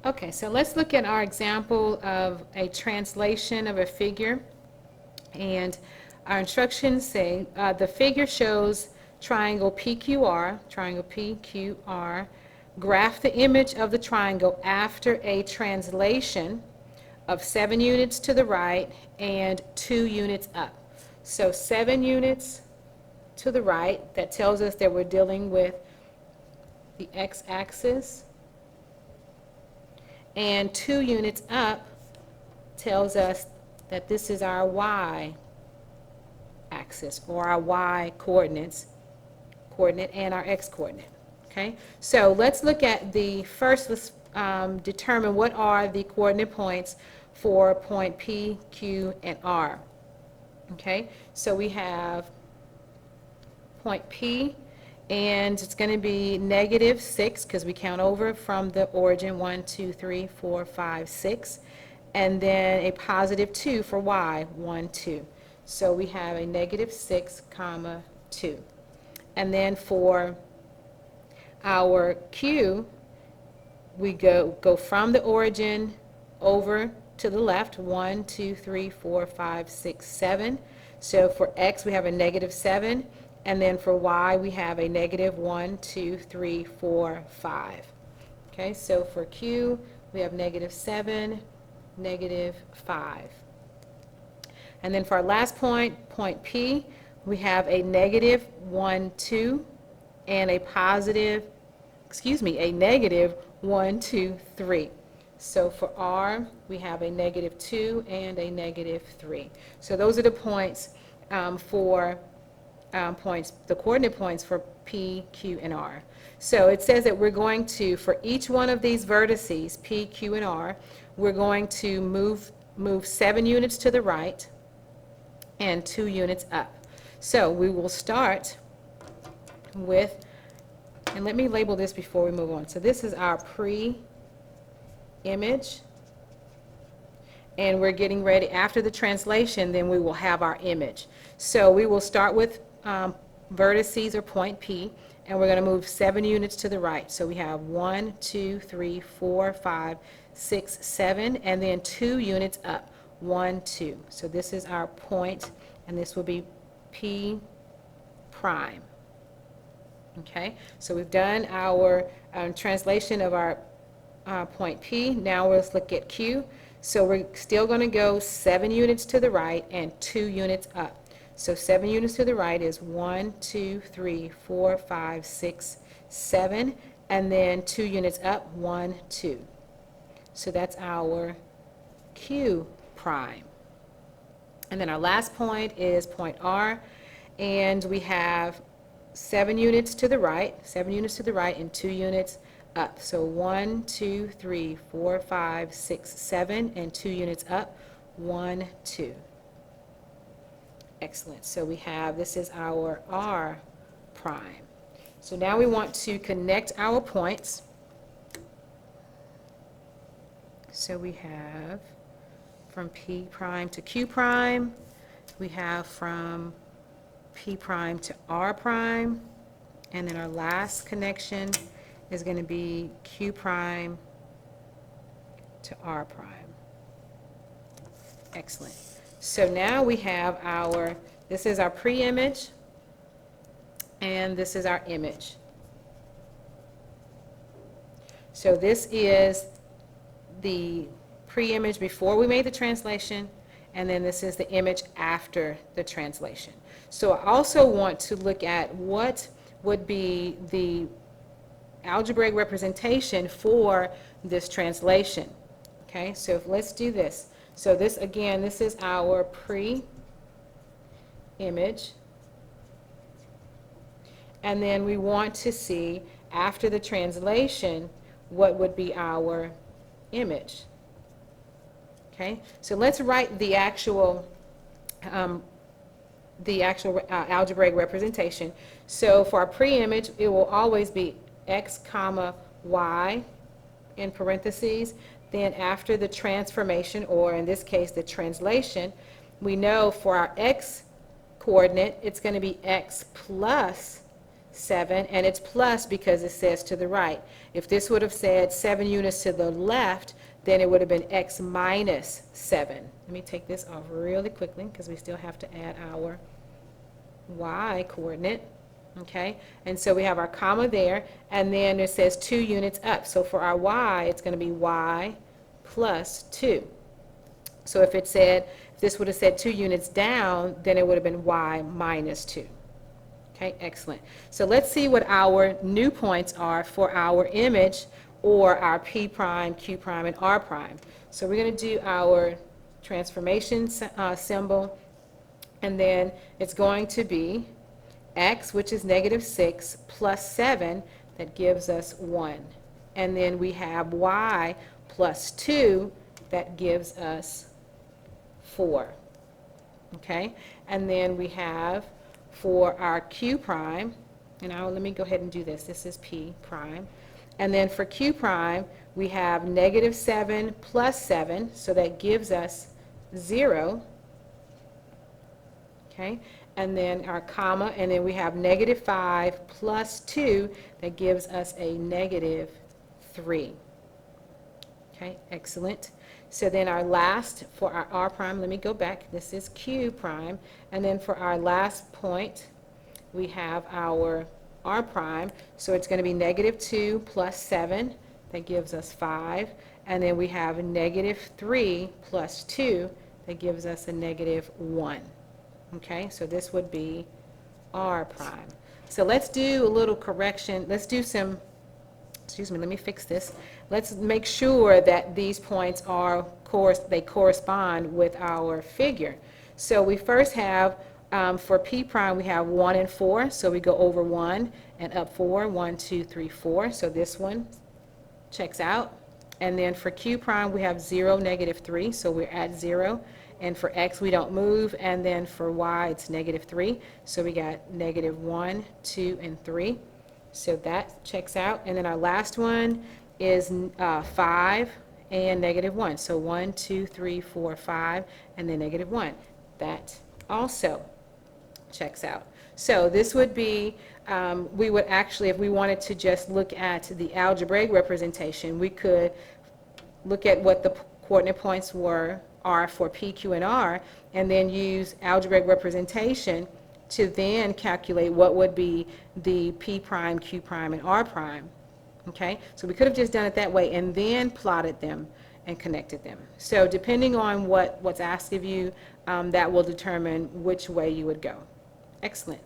Okay, so let's look at our example of a translation of a figure. And our instructions say the figure shows triangle PQR. Graph the image of the triangle after a translation of 7 units to the right and 2 units up. So 7 units to the right, that tells us that we're dealing with the x-axis, and 2 units up tells us that this is our y-axis, or our y-coordinate and our x-coordinate. Okay, so let's look at the first. Let's determine what are the coordinate points for point P, Q, and R. Okay, so we have point P, and it's going to be -6 because we count over from the origin 1, 2, 3, 4, 5, 6, and then a +2 for y, 1, 2. So we have a -6, comma 2. And then for our Q, we go from the origin over to the left, 1, 2, 3, 4, 5, 6, 7. So for X, we have a -7, and then for Y, we have a -1, 2, 3, 4, 5. Okay, so for Q, we have -7, -5. And then for our last point, point P, we have a -1, 2, and a -1, 2, 3. So for R, we have a -2 and a -3. So those are the points the coordinate points for P, Q, and R. So it says that we're going to, for each one of these vertices, P, Q, and R, we're going to move 7 units to the right and 2 units up. So we will start with, and let me label this before we move on. So this is our pre-image, and we're getting ready. After the translation, then we will have our image. So we will start with vertices or point P, and we're going to move 7 units to the right. So we have 1, 2, 3, 4, 5, 6, 7, and then 2 units up, 1, 2. So this is our point, and this will be P prime. Okay, so we've done our translation of our point P. Now let's look at Q. So we're still going to go 7 units to the right and 2 units up. So 7 units to the right is 1, 2, 3, 4, 5, 6, 7, and then 2 units up, 1, 2. So that's our Q prime. And then our last point is point R, and we have 7 units to the right, and 2 units up. So 1, 2, 3, 4, 5, 6, 7, and 2 units up, 1, 2. Excellent. So we have, this is our R prime. So now we want to connect our points. So we have from P prime to Q prime. We have from P prime to R prime. And then our last connection is going to be Q prime to R prime. Excellent. So now we have our, this is our pre-image, and this is our image. So this is the pre-image before we made the translation, and then this is the image after the translation. So I also want to look at what would be the algebraic representation for this translation. Okay, so let's do this. So this, again, this is our pre-image. And then we want to see, after the translation, what would be our image. Okay, so let's write the actual algebraic representation. So for our pre-image, it will always be x comma y in parentheses. Then after the transformation, or in this case the translation, we know for our x coordinate it's going to be x plus 7, and it's plus because it says to the right. If this would have said 7 units to the left, then it would have been x minus 7. Let me take this off really quickly because we still have to add our y coordinate. Okay, and so we have our comma there, and then it says 2 units up. So for our y, it's going to be y plus 2. So if this would have said 2 units down, then it would have been y minus 2. Okay, excellent. So let's see what our new points are for our image, or our p prime, q prime, and r prime. So we're going to do our transformation symbol, and then it's going to be x, which is -6, plus 7, that gives us 1. And then we have y plus 2, that gives us 4. Okay, and then we have for our q prime, and let me go ahead and do this. This is p prime. And then for q prime, we have -7 plus 7, so that gives us 0. Okay, and then our comma, and then we have -5 plus 2, that gives us a -3. Okay, excellent. So then our last, for our r prime, let me go back, this is q prime, and then for our last point, we have our r prime, so it's going to be -2 plus 7, that gives us 5, and then we have -3 plus 2, that gives us a -1. Okay, so this would be r prime. So let's do a little correction. Let's do some, excuse me, let me fix this. Let's make sure that these points are, they correspond with our figure. So we first have, for p prime, we have 1 and 4, so we go over 1 and up 4, 1, 2, 3, 4, so this one checks out. And then for q prime, we have 0, -3, so we're at 0. And for x, we don't move, and then for y, it's -3, so we got -1, 2, and 3. So that checks out. And then our last one is 5 and -1. So 1, 2, 3, 4, 5, and then -1. That also checks out. So this would be, we would actually, if we wanted to just look at the algebraic representation, we could look at what the coordinate points are for P, Q, and R, and then use algebraic representation to then calculate what would be the P prime, Q prime, and R prime. Okay, so we could have just done it that way and then plotted them and connected them. So depending on what's asked of you, that will determine which way you would go. Excellent.